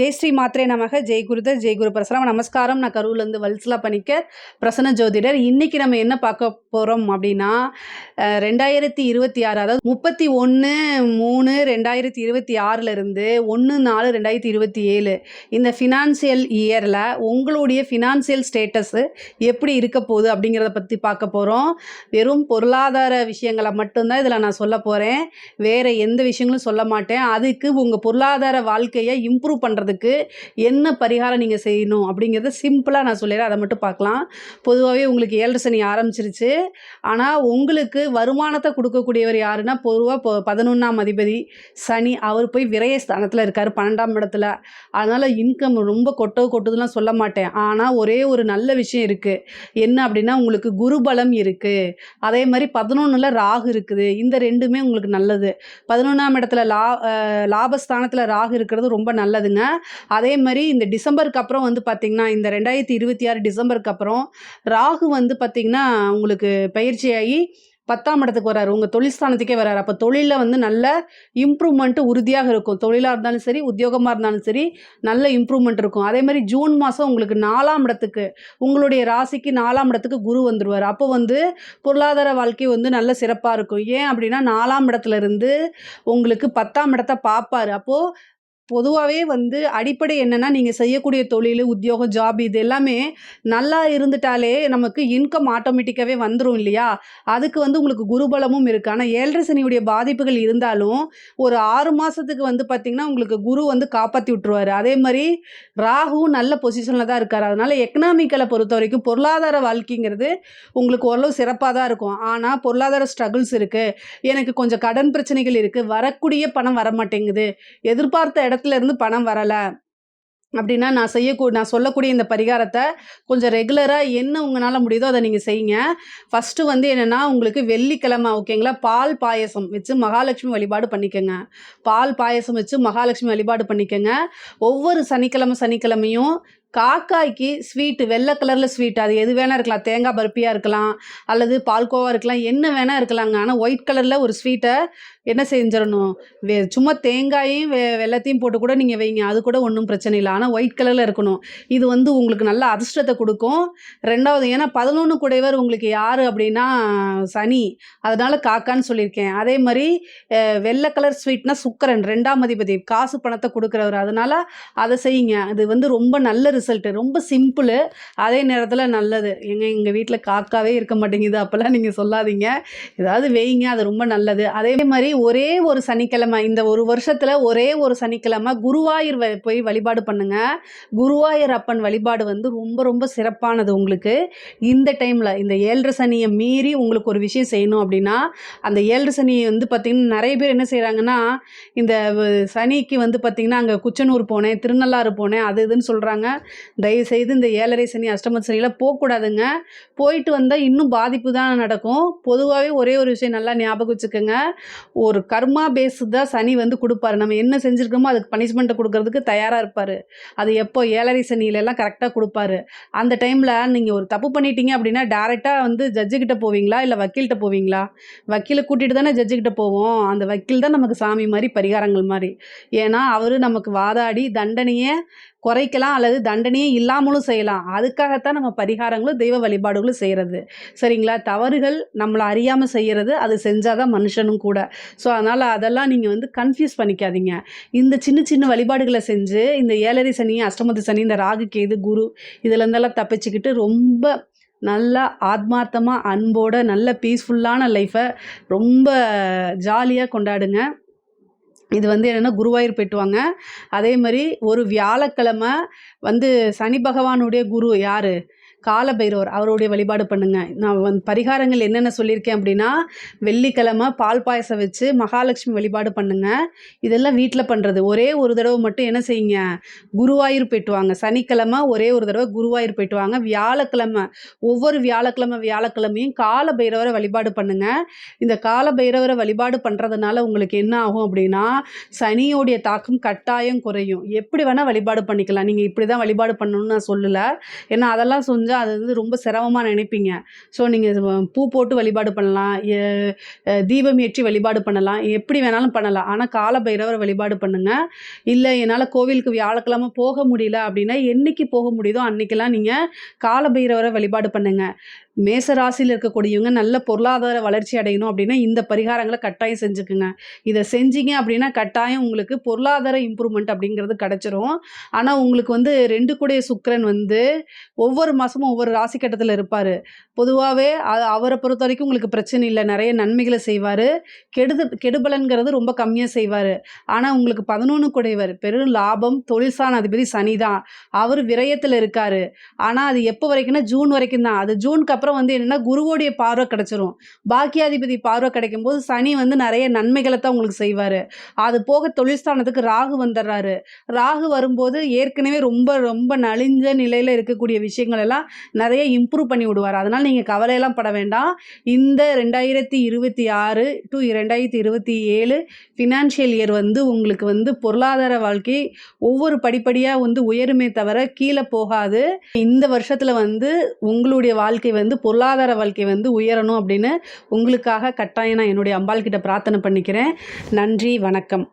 ஜெய் ஸ்ரீ மாத்ரே நமக. ஜெய் குருதர், ஜெய் குரு பிரசரம். நமஸ்காரம். நான் கரூர்லேருந்து வல்சலா பணிக்கர், பிரசன்ன ஜோதிடர். இன்றைக்கி நம்ம என்ன பார்க்க போகிறோம் அப்படின்னா 2026, அதாவது 31/3/2026 1/4/2027 இந்த ஃபினான்சியல் இயரில் உங்களுடைய ஃபினான்சியல் ஸ்டேட்டஸு எப்படி இருக்க போகுது அப்படிங்கிறத பற்றி பார்க்க போகிறோம். வெறும் பொருளாதார விஷயங்களை மட்டும்தான் இதில் நான் சொல்ல போகிறேன். வேறு எந்த விஷயங்களும் சொல்ல மாட்டேன். அதுக்கு உங்கள் பொருளாதார வாழ்க்கையை இம்ப்ரூவ் பண்ணுறதுக்கு என்ன பரிகாரம் நீங்கள் செய்யணும் அப்படிங்கிறத சிம்பிளாக நான் சொல்லிடுறேன். அதை மட்டும் பார்க்கலாம். பொதுவாகவே உங்களுக்கு 7 சனி ஆரம்பிச்சிருச்சு. ஆனால் உங்களுக்கு வருமானத்தை கொடுக்கக்கூடியவர் யாருன்னா பொதுவாக 11ஆம் அதிபதி சனி. அவர் போய் விரயஸ்தானத்தில் இருக்கார், 12ஆம் இடத்துல. அதனால் இன்கம் ரொம்ப கொட்டுதுலாம் சொல்ல மாட்டேன். ஆனால் ஒரே ஒரு நல்ல விஷயம் இருக்குது. என்ன அப்படின்னா உங்களுக்கு குருபலம் இருக்குது. அதே மாதிரி 11ல் ராகு இருக்குது. இந்த ரெண்டுமே உங்களுக்கு நல்லது. 11ஆம் இடத்துல லாபஸ்தானத்தில் ராகு இருக்கிறது ரொம்ப நல்லதுங்க. அதே மாதிரி இந்த டிசம்பருக்கு அப்புறம் வந்து பார்த்திங்கன்னா, இந்த 2026 டிசம்பருக்கு அப்புறம் ராகு வந்து பார்த்திங்கன்னா உங்களுக்கு பயிற்சியாகி 10ஆம் இடத்துக்கு வராரு, உங்கள் தொழில் ஸ்தானத்துக்கே வராரு. அப்போ தொழிலில் வந்து நல்ல இம்ப்ரூவ்மெண்ட்டு உறுதியாக இருக்கும். தொழிலாக இருந்தாலும் சரி, உத்தியோகமாக இருந்தாலும் சரி, நல்ல இம்ப்ரூவ்மெண்ட் இருக்கும். அதே மாதிரி ஜூன் மாதம் உங்களுக்கு 4ஆம் இடத்துக்கு, உங்களுடைய ராசிக்கு 4ஆம் இடத்துக்கு குரு வந்துடுவார். அப்போ வந்து பொருளாதார வாழ்க்கை வந்து நல்ல சிறப்பாக இருக்கும். ஏன் அப்படின்னா 4ஆம் இடத்துல இருந்து உங்களுக்கு 10ஆம் இடத்தை பார்ப்பார். அப்போது பொதுவாகவே வந்து அடிப்படை என்னென்னா, நீங்கள் செய்யக்கூடிய தொழில், உத்தியோகம், ஜாப் இது எல்லாமே நல்லா இருந்துட்டாலே நமக்கு இன்கம் ஆட்டோமேட்டிக்காகவே வந்துடும் இல்லையா? அதுக்கு வந்து உங்களுக்கு குருபலமும் இருக்குது. ஆனால் 7 சனியுடைய பாதிப்புகள் இருந்தாலும் ஒரு 6 மாதத்துக்கு வந்து பார்த்திங்கன்னா உங்களுக்கு குரு வந்து காப்பாற்றி விட்டுருவார். அதே மாதிரி ராகுவும் நல்ல பொசிஷனில் தான் இருக்கார். அதனால் எக்கனாமிக்கலை பொறுத்த வரைக்கும் பொருளாதார வாழ்க்கைங்கிறது உங்களுக்கு ஓரளவு சிறப்பாக தான் இருக்கும். ஆனால் பொருளாதார ஸ்ட்ரகிள்ஸ் இருக்குது, எனக்கு கொஞ்சம் கடன் பிரச்சனைகள் இருக்குது, வரக்கூடிய பணம் வரமாட்டேங்குது, எதிர்பார்த்த இடத்துல இருந்து பணம் வரலை அப்படின்னா நான் சொல்லக்கூடிய இந்த பரிகாரத்தை கொஞ்சம் ரெகுலராக என்ன உங்களால் முடியுதோ அதை நீங்கள் செய்யுங்க. ஃபஸ்ட்டு வந்து என்னென்னா, உங்களுக்கு வெள்ளிக்கிழமை ஓகேங்களா, பால் பாயசம் வச்சு மகாலட்சுமி வழிபாடு பண்ணிக்கோங்க. பால் பாயசம் வச்சு மகாலட்சுமி வழிபாடு பண்ணிக்கோங்க. ஒவ்வொரு சனிக்கிழமையும் காக்காய்க்கு ஸ்வீட்டு, வெள்ளை கலரில் ஸ்வீட், அது எது வேணால் இருக்கலாம். தேங்காய் பருப்பியாக இருக்கலாம், அல்லது பால்கோவா இருக்கலாம், என்ன வேணால் இருக்கலாங்க. ஆனால் ஒயிட் கலரில் ஒரு ஸ்வீட்டை என்ன செஞ்சிடணும், சும்மா தேங்காயும் வெள்ளத்தையும் போட்டு கூட நீங்கள் வைங்க, அது கூட ஒன்றும் பிரச்சனை இல்லை. ஆனால் ஒயிட் கலரில் இருக்கணும். இது வந்து உங்களுக்கு நல்ல அதிர்ஷ்டத்தை கொடுக்கும். ரெண்டாவது, ஏன்னா 11 கூடையவர் உங்களுக்கு யார் அப்படின்னா சனி, அதனால் காக்கான்னு சொல்லியிருக்கேன். அதே மாதிரி வெள்ளை கலர் ஸ்வீட்னா சுக்கிரன், 2ஆம் அதிபதி, காசு பணத்தை கொடுக்குறவர். அதனால் அதை செய்யுங்க. அது வந்து ரொம்ப நல்ல ரிசல்ட்டு, ரொம்ப சிம்பிள், அதே நேரத்தில் நல்லது. எங்கள் வீட்டில் காக்காவே இருக்க மாட்டேங்குது அப்போல்லாம் நீங்கள் சொல்லாதீங்க, ஏதாவது வைங்க, அது ரொம்ப நல்லது. அதே மாதிரி ஒரே ஒரு சனிக்கிழமை, இந்த ஒரு வருஷத்தில் ஒரே ஒரு சனிக்கிழமை குருவாயூர் போய் வழிபாடு பண்ணுங்க. குருவாயூர் அப்பன் வழிபாடு வந்து ரொம்ப ரொம்ப சிறப்பானது. உங்களுக்கு இந்த டைமில் இந்த 7 சனியை மீறி உங்களுக்கு ஒரு விஷயம் செய்யணும் அப்படின்னா, அந்த 7 சனியை வந்து பார்த்திங்கன்னா நிறைய பேர் என்ன செய்கிறாங்கன்னா, இந்த சனிக்கு வந்து பார்த்திங்கன்னா அங்கே குச்சனூர் போனேன், திருநள்ளாறு போனேன், அது இதுன்னு சொல்கிறாங்க. தயவுசெய்து இந்த 7.5 சனி அஷ்டம சனியில் போகக்கூடாதுங்க. போயிட்டு வந்தால் இன்னும் பாதிப்பு தான் நடக்கும். பொதுவாகவே ஒரே ஒரு விஷயம் நல்லா ஞாபகம் வச்சுக்கோங்க, ஒரு கர்மா பேஸு தான் சனி வந்து கொடுப்பாரு. நம்ம என்ன செஞ்சுருக்கோமோ அதுக்கு பனிஷ்மெண்ட்டை கொடுக்கறதுக்கு தயாராக இருப்பார். அது எப்போ 7.5 சனியிலெல்லாம் கரெக்டாக கொடுப்பாரு. அந்த டைமில் நீங்கள் ஒரு தப்பு பண்ணிட்டீங்க அப்படின்னா டேரெக்டாக வந்து ஜட்ஜுக்கிட்ட போவீங்களா, இல்லை வக்கீல்கிட்ட போவீங்களா? வக்கீலை கூட்டிகிட்டு தானே ஜட்ஜுக்கிட்ட போவோம். அந்த வக்கீல் தான் நமக்கு சாமி மாதிரி, பரிகாரங்கள் மாதிரி. ஏன்னா அவர் நமக்கு வாதாடி தண்டனையை குறைக்கலாம், அல்லது தண்டனையே இல்லாமலும் செய்யலாம். அதுக்காகத்தான் நம்ம பரிகாரங்களும் தெய்வ வழிபாடுகளும் செய்கிறது. சரிங்களா? தவறுகள் நம்மளை அறியாமல் செய்கிறது, அது செஞ்சால் தான் மனுஷனும் கூட. ஸோ அதனால் அதெல்லாம் நீங்கள் வந்து கன்ஃபியூஸ் பண்ணிக்காதீங்க. இந்த சின்ன சின்ன வழிபாடுகளை செஞ்சு இந்த 7.5 சனி, அஷ்டமத்து சனி, இந்த ராகு கேது குரு இதுலேருந்தெல்லாம் தப்பிச்சுக்கிட்டு ரொம்ப நல்லா ஆத்மார்த்தமாக அன்போட நல்ல பீஸ்ஃபுல்லான லைஃப்பை ரொம்ப ஜாலியாக கொண்டாடுங்க. இது வந்து என்னென்னா குருவாயூர் போய்ட்டு வாங்க. அதே மாதிரி ஒரு வியாழக்கிழமை வந்து சனி பகவானுடைய குரு யார், காலபைரவர், அவருடைய வழிபாடு பண்ணுங்கள். நான் பரிகாரங்கள் என்னென்ன சொல்லியிருக்கேன் அப்படின்னா, வெள்ளிக்கிழமை பால் பாயசம் வச்சு மகாலட்சுமி வழிபாடு பண்ணுங்கள். இதெல்லாம் வீட்டில் பண்ணுறது. ஒரே ஒரு தடவை மட்டும் என்ன செய்யுங்க, குருவாயூர் போய்ட்டு வாங்க. சனிக்கிழமை ஒரே ஒரு தடவை குருவாயூர் போய்ட்டு வாங்க. வியாழக்கிழமை ஒவ்வொரு வியாழக்கிழமையும் காலபைரவரை வழிபாடு பண்ணுங்கள். இந்த காலபைரவரை வழிபாடு பண்ணுறதுனால உங்களுக்கு என்ன ஆகும் அப்படின்னா, சனியோடைய தாக்கம் கட்டாயம் குறையும். எப்படி வேணால் வழிபாடு பண்ணிக்கலாம். நீங்கள் இப்படி தான் வழிபாடு பண்ணணும்னு நான் சொல்லலை. ஏன்னா அதெல்லாம் கொஞ்சம் அது வந்து ரொம்ப சிரமமா நினைப்பீங்க. ஸோ நீங்க பூ போட்டு வழிபாடு பண்ணலாம். தீபம் ஏற்றி வழிபாடு பண்ணலாம். எப்படி வேணாலும் பண்ணலாம். ஆனா கால பைரவர வழிபாடு பண்ணுங்க. இல்ல என்னால கோவிலுக்கு வியாழக்கிழமை போக முடியல அப்படின்னா, என்னைக்கு போக முடியுதோ அன்னைக்கெல்லாம் நீங்க கால பைரவர வழிபாடு பண்ணுங்க. மேச ராசியில இருக்கக்கூடியவங்க நல்ல பொருளாதார வளர்ச்சி அடையணும் அப்படின்னா, இந்த பரிகாரங்கள கட்டாயம் செஞ்சுக்குங்க. இத செஞ்சீங்க அப்படின்னா, கட்டாயம் உங்களுக்கு பொருளாதார இம்ப்ரூவ்மெண்ட் அப்படிங்கிறது கிடைச்சிரும். ஆனா, உங்களுக்கு வந்து 2 கூடைய சுக்கிரன் வந்து ஒவ்வொரு மாசமும் ஒவ்வொரு ராசி கட்டத்துல இருப்பாரு. பொதுவாவே அவர பொறுத்தவரைக்கும் உங்களுக்கு பிரச்சனை இல்ல. நெறைய நன்மைகள செய்வாரு. கெடுபலன்கிறது ரொம்ப கம்மியா செய்வாரு. ஆனா, உங்களுக்கு 11 கூடையவர் பெரும் லாபம், தொழில் ஸ்தான அதிபதி சனி தான். அவரு விரயத்துல இருக்காரு. ஆனா, அது எப்ப வரைக்கும்னா, ஜூன் வரைக்கும் தான். அது ஜூனுக்கு அப்புறம் வந்து என்னன்னா, குருவோடைய பார்வை கிடைச்சிரும். பாக்கியாதிபதி பார்வை கிடைக்கும்போது, சனி வந்து நெறைய நன்மைகள தான் உங்களுக்கு செய்வாரு. அது போக தொழில் ஸ்தானத்துக்கு ராகு வந்துர்றாரு. ராகு வரும்போது ஏற்கனவே ரொம்ப ரொம்ப நலிஞ்ச நிலையில இருக்கக்கூடிய விஷயங்கள் எல்லாம் நெறைய இம்ப்ரூவ் பண்ணி விடுவாரு. அதனால நீங்க கவலையெல்லாம் பட வேண்டாம். இந்த 2026 டூ 2027 ஃபினான்ஷியல் இயர் வந்து உங்களுக்கு வந்து பொருளாதார வாழ்க்கை ஒவ்வொரு படிப்படியா வந்து உயருமே தவிர கீழ போகாது. இந்த வருஷத்துல வந்து உங்களுடைய வாழ்க்கை வந்து பொருளாதார வாழ்க்கை வந்து உயரணும் அப்படின்னு உங்களுக்காக கட்டாயம் நான் என்னுடைய அம்பாள் கிட்ட பிரார்த்தனை பண்ணிக்கிறேன். நன்றி, வணக்கம்.